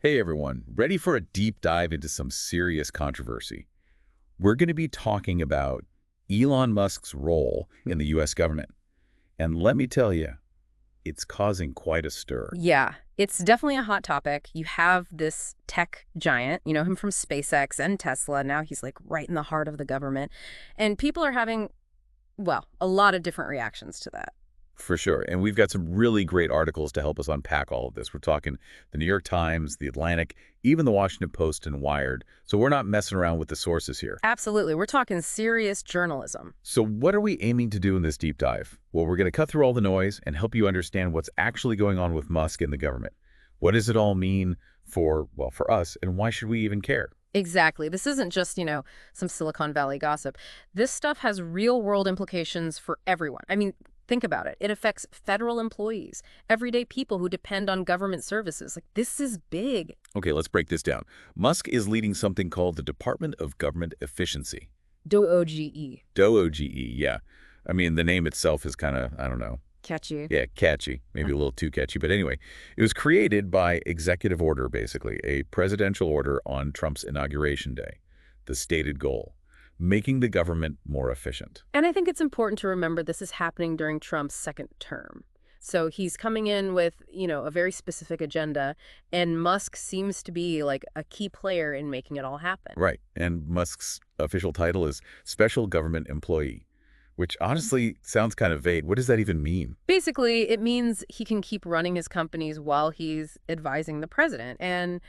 Hey everyone, ready for a deep dive into some serious controversy? We're going to be talking about Elon Musk's role in the U.S. government. And let me tell you, it's causing quite a stir. Yeah, it's definitely a hot topic. You have this tech giant, you know him from SpaceX and Tesla. Now he's like right in the heart of the government. And people are having, well, a lot of different reactions to that. For sure. And we've got some really great articles to help us unpack all of this. We're talking the New York Times, the Atlantic, even the Washington Post and Wired. So we're not messing around with the sources here. Absolutely. We're talking serious journalism. So what are we aiming to do in this deep dive? Well, we're going to cut through all the noise and help you understand what's actually going on with Musk and the government. What does it all mean for, well, for us, and why should we even care? Exactly. This isn't just, some Silicon Valley gossip. This stuff has real-world implications for everyone. I mean, think about it. It affects federal employees, everyday people who depend on government services. Like, this is big. Okay, let's break this down. Musk is leading something called the Department of Government Efficiency. DOGE. DOGE, yeah. I mean, the name itself is kind of, I don't know. Catchy. Yeah, catchy. Maybe a little too catchy. But anyway, it was created by executive order, basically, a presidential order on Trump's inauguration day. The stated goal, making the government more efficient. And I think it's important to remember this is happening during Trump's second term. So he's coming in with, a very specific agenda, and Musk seems to be like a key player in making it all happen. Right. And Musk's official title is Special Government Employee, which honestly sounds kind of vague. What does that even mean? Basically, it means he can keep running his companies while he's advising the president. And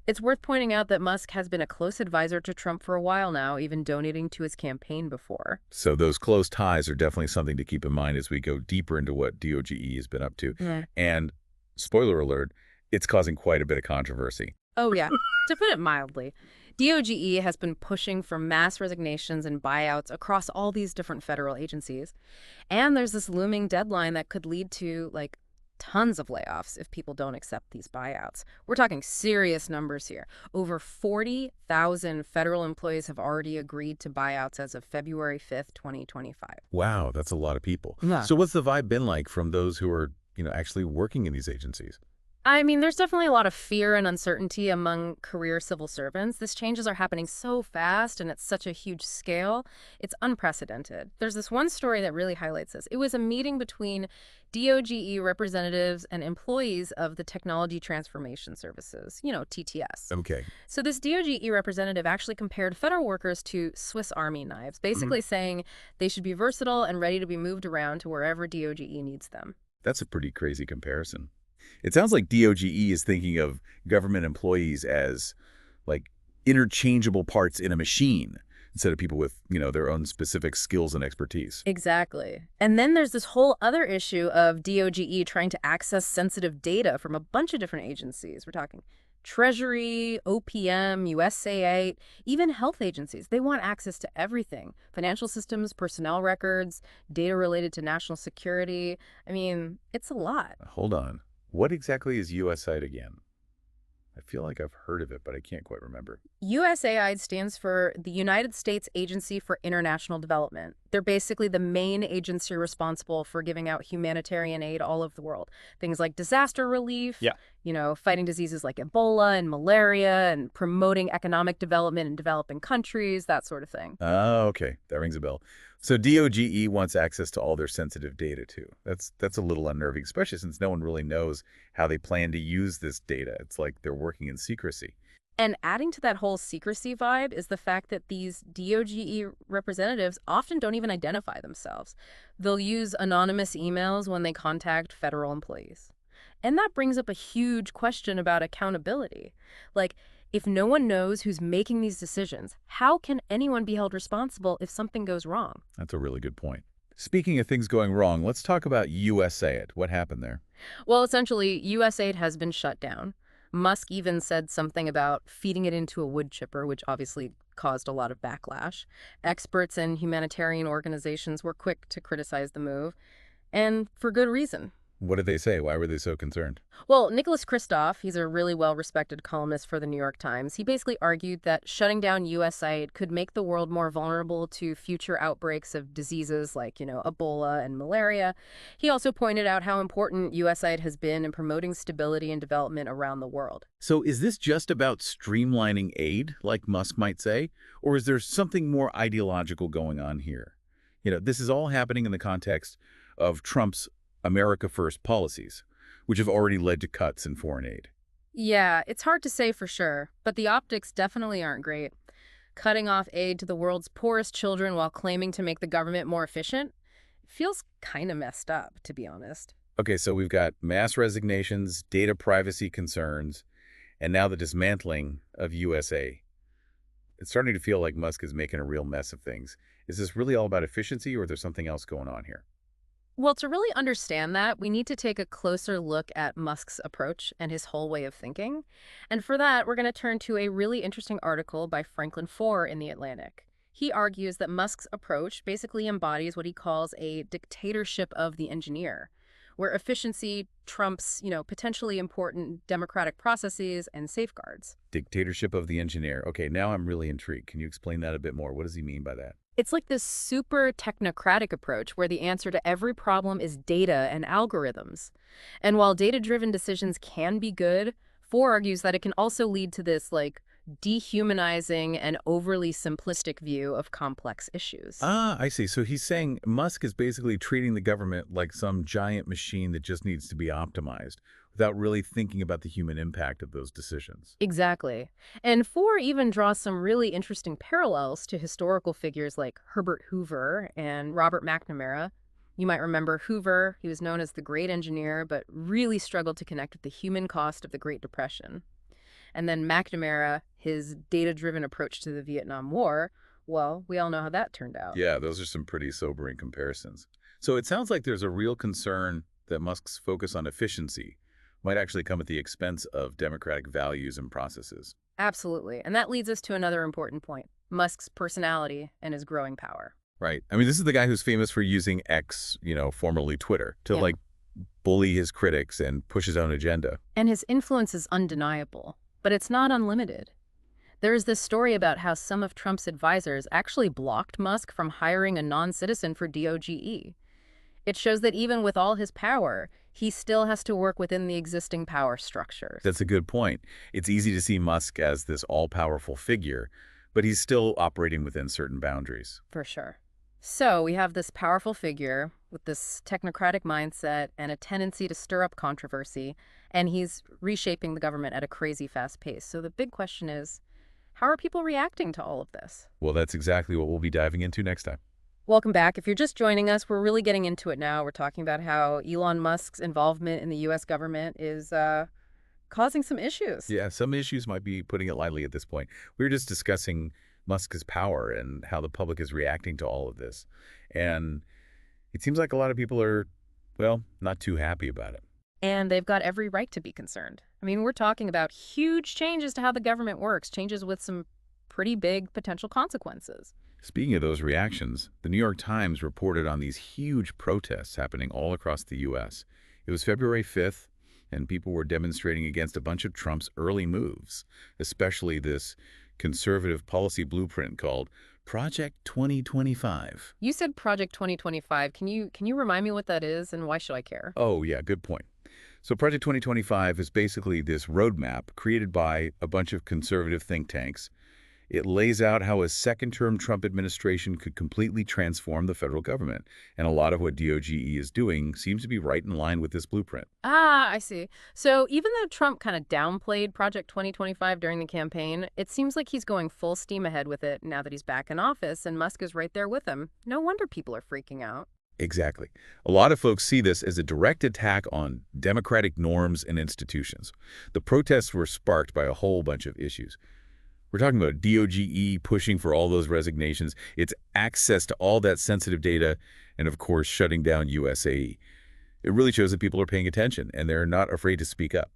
it's worth pointing out that Musk has been a close advisor to Trump for a while now, even donating to his campaign before. So those close ties are definitely something to keep in mind as we go deeper into what DOGE has been up to. Yeah. And spoiler alert, it's causing quite a bit of controversy. Oh, yeah. To put it mildly, DOGE has been pushing for mass resignations and buyouts across all these different federal agencies. And there's this looming deadline that could lead to, like, tons of layoffs if people don't accept these buyouts. We're talking serious numbers here. Over 40,000 federal employees have already agreed to buyouts as of February 5th, 2025. Wow, that's a lot of people. Yeah. So what's the vibe been like from those who are, actually working in these agencies? I mean, there's definitely a lot of fear and uncertainty among career civil servants. These changes are happening so fast and at such a huge scale. It's unprecedented. There's this one story that really highlights this. It was a meeting between DOGE representatives and employees of the Technology Transformation Services, TTS. Okay. So this DOGE representative actually compared federal workers to Swiss Army knives, basically saying they should be versatile and ready to be moved around to wherever DOGE needs them. That's a pretty crazy comparison. It sounds like DOGE is thinking of government employees as like interchangeable parts in a machine instead of people with, their own specific skills and expertise. Exactly. And then there's this whole other issue of DOGE trying to access sensitive data from a bunch of different agencies. We're talking Treasury, OPM, USAID, even health agencies. They want access to everything. Financial systems, personnel records, data related to national security. I mean, it's a lot. Hold on. What exactly is USAID again? I feel like I've heard of it, but I can't quite remember. USAID stands for the United States Agency for International Development. They're basically the main agency responsible for giving out humanitarian aid all over the world. Things like disaster relief, Yeah. Fighting diseases like Ebola and malaria, and promoting economic development in developing countries, that sort of thing. Oh, okay. That rings a bell. So DOGE wants access to all their sensitive data, too. That's a little unnerving, especially since no one really knows how they plan to use this data. It's like they're working in secrecy. And adding to that whole secrecy vibe is the fact that these DOGE representatives often don't even identify themselves. They'll use anonymous emails when they contact federal employees. And that brings up a huge question about accountability. Like, if no one knows who's making these decisions, how can anyone be held responsible if something goes wrong? That's a really good point. Speaking of things going wrong, let's talk about USAID. What happened there? Well, essentially, USAID has been shut down. Musk even said something about feeding it into a wood chipper, which obviously caused a lot of backlash. Experts and humanitarian organizations were quick to criticize the move, and for good reason. What did they say? Why were they so concerned? Well, Nicholas Kristof, he's a really well-respected columnist for the New York Times. He basically argued that shutting down USAID could make the world more vulnerable to future outbreaks of diseases like, Ebola and malaria. He also pointed out how important USAID has been in promoting stability and development around the world. So is this just about streamlining aid, like Musk might say, or is there something more ideological going on here? This is all happening in the context of Trump's America First policies, which have already led to cuts in foreign aid. Yeah, it's hard to say for sure, but the optics definitely aren't great. Cutting off aid to the world's poorest children while claiming to make the government more efficient feels kind of messed up, to be honest. Okay, so we've got mass resignations, data privacy concerns, and now the dismantling of USA. It's starting to feel like Musk is making a real mess of things. Is this really all about efficiency, or is there something else going on here? Well, to really understand that, we need to take a closer look at Musk's approach and his whole way of thinking. And for that, we're going to turn to a really interesting article by Franklin Foer in The Atlantic. He argues that Musk's approach basically embodies what he calls a dictatorship of the engineer, where efficiency trumps, potentially important democratic processes and safeguards. Dictatorship of the engineer. Okay, now I'm really intrigued. Can you explain that a bit more? What does he mean by that? It's like this super technocratic approach where the answer to every problem is data and algorithms. And while data-driven decisions can be good, Foer argues that it can also lead to this, dehumanizing and overly simplistic view of complex issues. Ah, I see. So he's saying Musk is basically treating the government like some giant machine that just needs to be optimized without really thinking about the human impact of those decisions. Exactly. And Foer even draws some really interesting parallels to historical figures like Herbert Hoover and Robert McNamara. You might remember Hoover. He was known as the great engineer, but really struggled to connect with the human cost of the Great Depression. And then McNamara, his data-driven approach to the Vietnam War, well, we all know how that turned out. Yeah, those are some pretty sobering comparisons. So it sounds like there's a real concern that Musk's focus on efficiency might actually come at the expense of democratic values and processes. Absolutely. And that leads us to another important point, Musk's personality and his growing power. Right. I mean, this is the guy who's famous for using X, formerly Twitter, to bully his critics and push his own agenda. And his influence is undeniable, but it's not unlimited. There is this story about how some of Trump's advisors actually blocked Musk from hiring a non-citizen for DOGE. It shows that even with all his power, he still has to work within the existing power structures. That's a good point. It's easy to see Musk as this all-powerful figure, but he's still operating within certain boundaries. For sure. So we have this powerful figure with this technocratic mindset and a tendency to stir up controversy, and he's reshaping the government at a crazy fast pace. So the big question is, how are people reacting to all of this? Well, that's exactly what we'll be diving into next time. Welcome back. If you're just joining us, we're really getting into it now. We're talking about how Elon Musk's involvement in the U.S. government is causing some issues. Yeah, some issues might be putting it lightly at this point. We were just discussing Musk's power and how the public is reacting to all of this. And it seems like a lot of people are, not too happy about it. And they've got every right to be concerned. I mean, we're talking about huge changes to how the government works, changes with some pretty big potential consequences. Speaking of those reactions, the New York Times reported on these huge protests happening all across the U.S. It was February 5th, and people were demonstrating against a bunch of Trump's early moves, especially this conservative policy blueprint called Project 2025. You said Project 2025. Can you remind me what that is and why should I care? Oh, yeah, good point. So Project 2025 is basically this roadmap created by a bunch of conservative think tanks. It lays out how a second-term Trump administration could completely transform the federal government. And a lot of what DOGE is doing seems to be right in line with this blueprint. Ah, I see. So even though Trump kind of downplayed Project 2025 during the campaign, it seems like he's going full steam ahead with it now that he's back in office and Musk is right there with him. No wonder people are freaking out. Exactly. A lot of folks see this as a direct attack on democratic norms and institutions. The protests were sparked by a whole bunch of issues. We're talking about DOGE pushing for all those resignations, its access to all that sensitive data, and of course, shutting down USAID. It really shows that people are paying attention, and they're not afraid to speak up.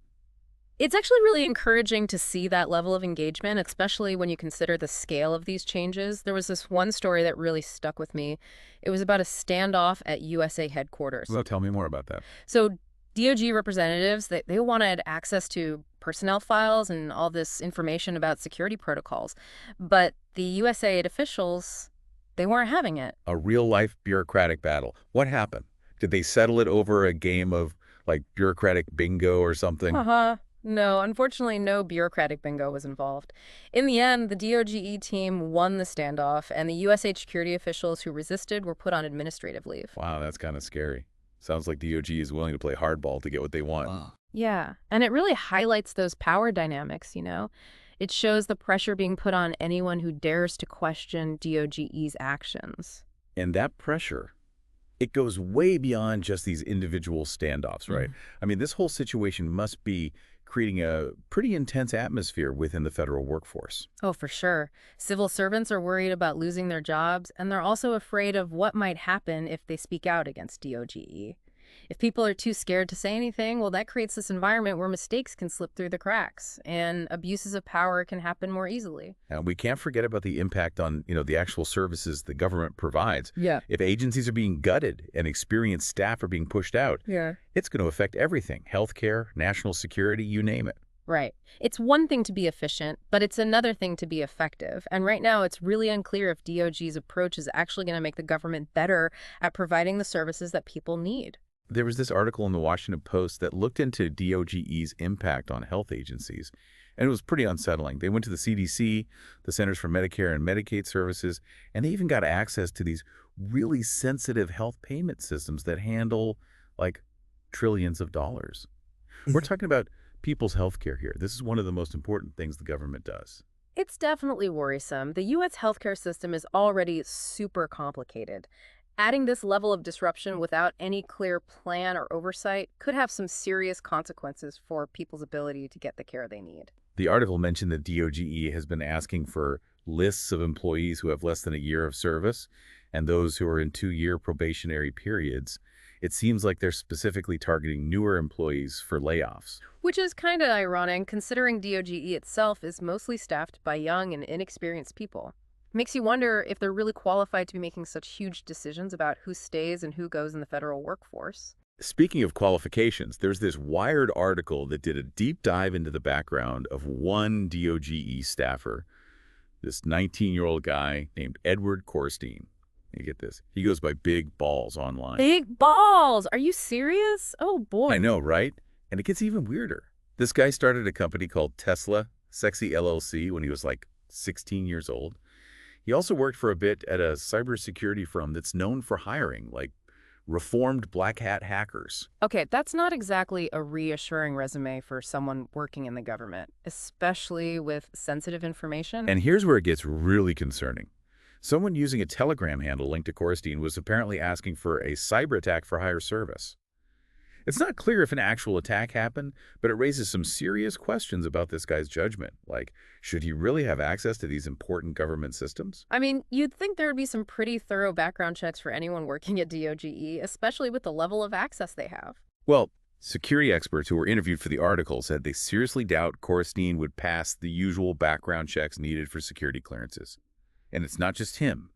It's actually really encouraging to see that level of engagement, especially when you consider the scale of these changes. There was this one story that really stuck with me. It was about a standoff at USA headquarters. Well, tell me more about that. So DOJ representatives, they wanted access to personnel files and all this information about security protocols. But the USAID officials, they weren't having it. A real-life bureaucratic battle. What happened? Did they settle it over a game of, like, bureaucratic bingo or something? Uh-huh. No, unfortunately, no bureaucratic bingo was involved. In the end, the DOGE team won the standoff, and the USAID security officials who resisted were put on administrative leave. Wow, that's kind of scary. Sounds like DOG is willing to play hardball to get what they want. Wow. Yeah, and it really highlights those power dynamics. It shows the pressure being put on anyone who dares to question DOGE's actions. And that pressure, it goes way beyond just these individual standoffs, right? I mean, this whole situation must be creating a pretty intense atmosphere within the federal workforce. Oh, for sure. Civil servants are worried about losing their jobs, and they're also afraid of what might happen if they speak out against DOGE. If people are too scared to say anything, well, that creates this environment where mistakes can slip through the cracks, and abuses of power can happen more easily. And we can't forget about the impact on, the actual services the government provides. Yeah. If agencies are being gutted and experienced staff are being pushed out, Yeah. it's going to affect everything. Healthcare, national security, you name it. Right. It's one thing to be efficient, but it's another thing to be effective. And right now, it's really unclear if DOG's approach is actually going to make the government better at providing the services that people need. There was this article in the Washington Post that looked into DOGE's impact on health agencies, and it was pretty unsettling. They went to the CDC, the Centers for Medicare and Medicaid Services, and they even got access to these really sensitive health payment systems that handle, like, trillions of dollars. We're talking about people's health care here. This is one of the most important things the government does. It's definitely worrisome. The U.S. healthcare system is already super complicated. Adding this level of disruption without any clear plan or oversight could have some serious consequences for people's ability to get the care they need. The article mentioned that DOGE has been asking for lists of employees who have less than a year of service and those who are in 2-year probationary periods. It seems like they're specifically targeting newer employees for layoffs. Which is kind of ironic, considering DOGE itself is mostly staffed by young and inexperienced people. Makes you wonder if they're really qualified to be making such huge decisions about who stays and who goes in the federal workforce. Speaking of qualifications, there's this Wired article that did a deep dive into the background of one DOGE staffer, this 19-year-old guy named Edward Korstein. You get this. He goes by Big Balls online. Big balls! Are you serious? Oh, boy. I know, right? And it gets even weirder. This guy started a company called Tesla Sexy LLC when he was like 16 years old. He also worked for a bit at a cybersecurity firm that's known for hiring, like, reformed black hat hackers. Okay, that's not exactly a reassuring resume for someone working in the government, especially with sensitive information. And here's where it gets really concerning. Someone using a Telegram handle linked to Korstein was apparently asking for a cyber attack for hire service. It's not clear if an actual attack happened, but it raises some serious questions about this guy's judgment. Like, should he really have access to these important government systems? I mean, you'd think there would be some pretty thorough background checks for anyone working at DOGE, especially with the level of access they have. Well, security experts who were interviewed for the article said they seriously doubt Korstein would pass the usual background checks needed for security clearances. And it's not just him.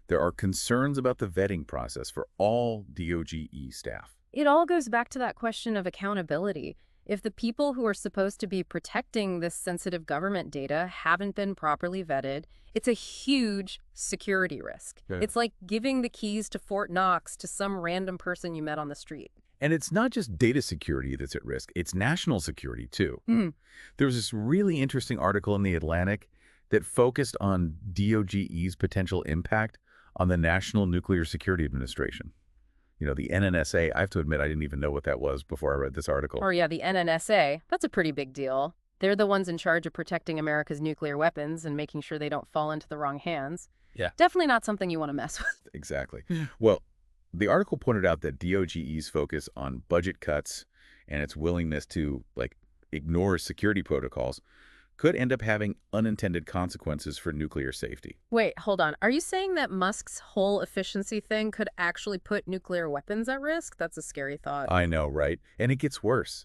There are concerns about the vetting process for all DOGE staff. It all goes back to that question of accountability. If the people who are supposed to be protecting this sensitive government data haven't been properly vetted, it's a huge security risk. Yeah. It's like giving the keys to Fort Knox to some random person you met on the street. And it's not just data security that's at risk, it's national security too. There was this really interesting article in The Atlantic that focused on DOGE's potential impact on the National Nuclear Security Administration. The NNSA, I have to admit, I didn't even know what that was before I read this article. Or yeah, the NNSA. That's a pretty big deal. They're the ones in charge of protecting America's nuclear weapons and making sure they don't fall into the wrong hands. Yeah. Definitely not something you want to mess with. Exactly. Well, the article pointed out that DOGE's focus on budget cuts and its willingness to, ignore security protocols could end up having unintended consequences for nuclear safety. Wait, hold on. Are you saying that Musk's whole efficiency thing could actually put nuclear weapons at risk? That's a scary thought. I know, right? And it gets worse.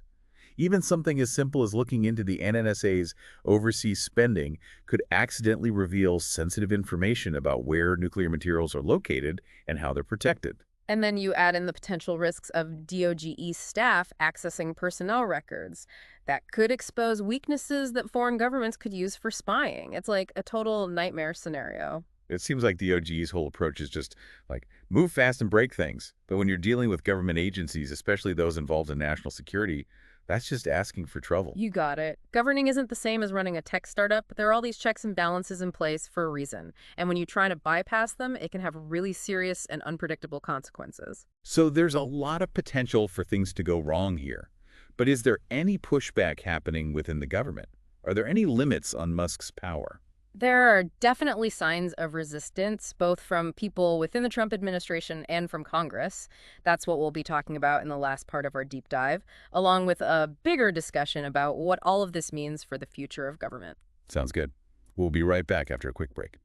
Even something as simple as looking into the NNSA's overseas spending could accidentally reveal sensitive information about where nuclear materials are located and how they're protected. And then you add in the potential risks of DOGE staff accessing personnel records that could expose weaknesses that foreign governments could use for spying. It's like a total nightmare scenario. It seems like DOG's whole approach is just like move fast and break things. But when you're dealing with government agencies, especially those involved in national security, that's just asking for trouble. You got it. Governing isn't the same as running a tech startup, but there are all these checks and balances in place for a reason. And when you try to bypass them, it can have really serious and unpredictable consequences. So there's a lot of potential for things to go wrong here. But is there any pushback happening within the government? Are there any limits on Musk's power? There are definitely signs of resistance, both from people within the Trump administration and from Congress. That's what we'll be talking about in the last part of our deep dive, along with a bigger discussion about what all of this means for the future of government. Sounds good. We'll be right back after a quick break.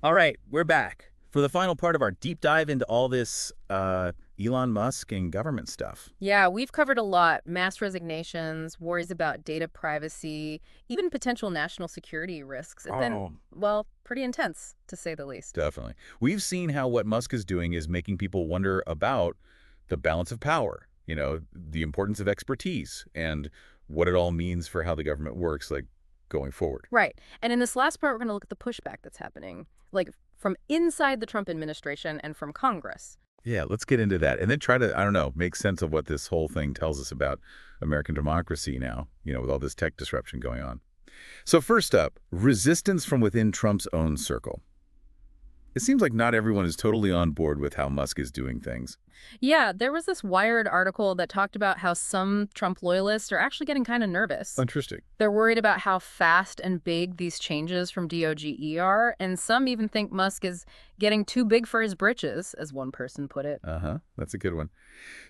All right, we're back for the final part of our deep dive into all this Elon Musk and government stuff. Yeah, we've covered a lot. Mass resignations, worries about data privacy, even potential national security risks. It's been, well, pretty intense, to say the least. Definitely. We've seen how what Musk is doing is making people wonder about the balance of power, the importance of expertise, and what it all means for how the government works, like, going forward. Right. And in this last part, we're going to look at the pushback that's happening, like from inside the Trump administration and from Congress. Yeah, let's get into that. And then try to, I don't know, make sense of what this whole thing tells us about American democracy now, with all this tech disruption going on. So first up, resistance from within Trump's own circle. It seems like not everyone is totally on board with how Musk is doing things. Yeah, there was this Wired article that talked about how some Trump loyalists are actually getting kind of nervous. Interesting. They're worried about how fast and big these changes from DOGE are, and some even think Musk is getting too big for his britches, as one person put it. That's a good one.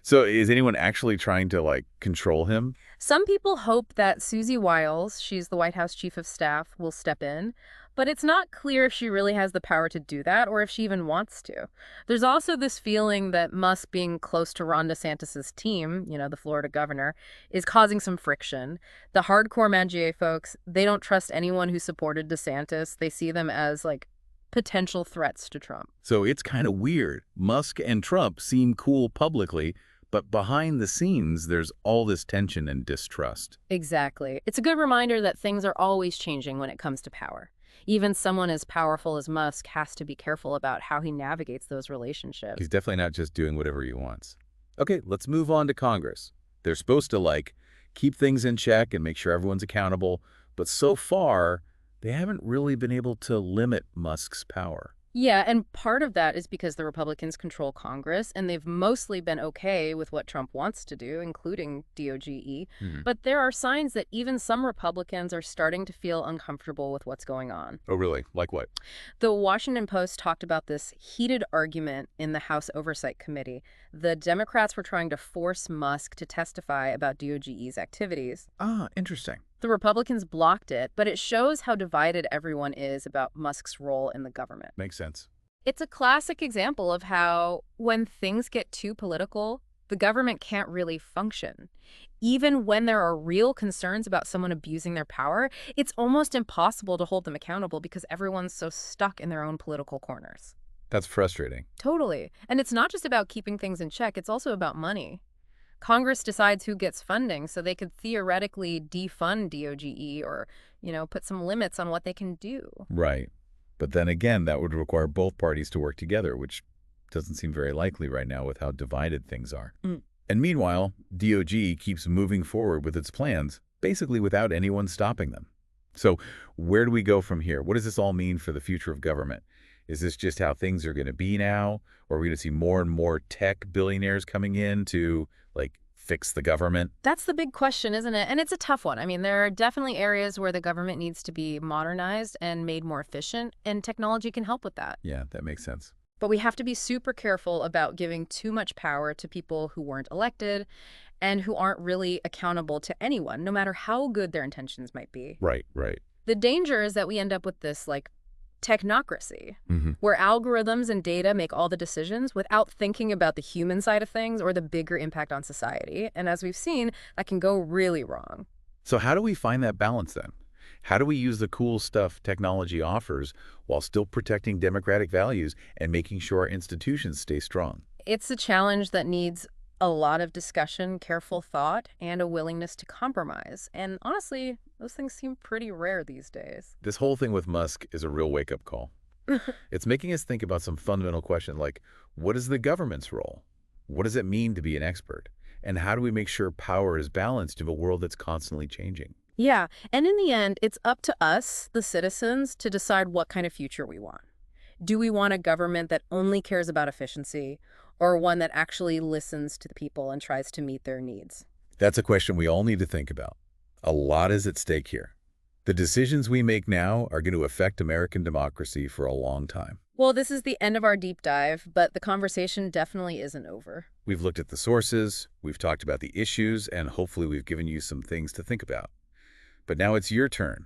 So is anyone actually trying to, control him? Some people hope that Susie Wiles, she's the White House chief of staff, will step in. But it's not clear if she really has the power to do that or if she even wants to. There's also this feeling that Musk being close to Ron DeSantis' team, the Florida governor, is causing some friction. The hardcore Mangier folks, they don't trust anyone who supported DeSantis. They see them as, potential threats to Trump. So it's kind of weird. Musk and Trump seem cool publicly, but behind the scenes, there's all this tension and distrust. Exactly. It's a good reminder that things are always changing when it comes to power. Even someone as powerful as Musk has to be careful about how he navigates those relationships. He's definitely not just doing whatever he wants. Okay, let's move on to Congress. They're supposed to, keep things in check and make sure everyone's accountable, but so far, they haven't really been able to limit Musk's power. Yeah, and part of that is because the Republicans control Congress, and they've mostly been okay with what Trump wants to do, including DOGE. But there are signs that even some Republicans are starting to feel uncomfortable with what's going on. Oh, really? Like what? The Washington Post talked about this heated argument in the House Oversight Committee. The Democrats were trying to force Musk to testify about DOGE's activities. Ah, interesting. The Republicans blocked it, but it shows how divided everyone is about Musk's role in the government. Makes sense. It's a classic example of how, when things get too political, the government can't really function. Even when there are real concerns about someone abusing their power, it's almost impossible to hold them accountable because everyone's so stuck in their own political corners. That's frustrating. Totally. And it's not just about keeping things in check, it's also about money. Congress decides who gets funding, so they could theoretically defund DOGE or, put some limits on what they can do. Right. But then again, that would require both parties to work together, which doesn't seem very likely right now with how divided things are. And meanwhile, DOGE keeps moving forward with its plans, basically without anyone stopping them. So where do we go from here? What does this all mean for the future of government? Is this just how things are going to be now? Or are we going to see more and more tech billionaires coming in to, fix the government? That's the big question, isn't it? And it's a tough one. I mean, there are definitely areas where the government needs to be modernized and made more efficient, and technology can help with that. Yeah, that makes sense. But we have to be super careful about giving too much power to people who weren't elected and who aren't really accountable to anyone, no matter how good their intentions might be. Right. The danger is that we end up with this, technocracy, where algorithms and data make all the decisions without thinking about the human side of things or the bigger impact on society. And as we've seen, that can go really wrong. So how do we find that balance then? How do we use the cool stuff technology offers while still protecting democratic values and making sure our institutions stay strong? It's a challenge that needs a lot of discussion, careful thought, and a willingness to compromise. And honestly, those things seem pretty rare these days. This whole thing with Musk is a real wake-up call. It's making us think about some fundamental questions like, what is the government's role? What does it mean to be an expert? And how do we make sure power is balanced in a world that's constantly changing? Yeah, and in the end, it's up to us, the citizens, to decide what kind of future we want. Do we want a government that only cares about efficiency, or one that actually listens to the people and tries to meet their needs? That's a question we all need to think about. A lot is at stake here. The decisions we make now are going to affect American democracy for a long time. Well, this is the end of our deep dive, but the conversation definitely isn't over. We've looked at the sources, we've talked about the issues, and hopefully we've given you some things to think about. But now it's your turn.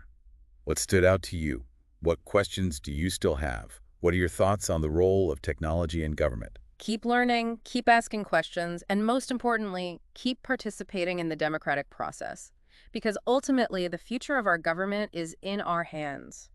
What stood out to you? What questions do you still have? What are your thoughts on the role of technology in government? Keep learning, keep asking questions, and most importantly, keep participating in the democratic process. Because ultimately, the future of our government is in our hands.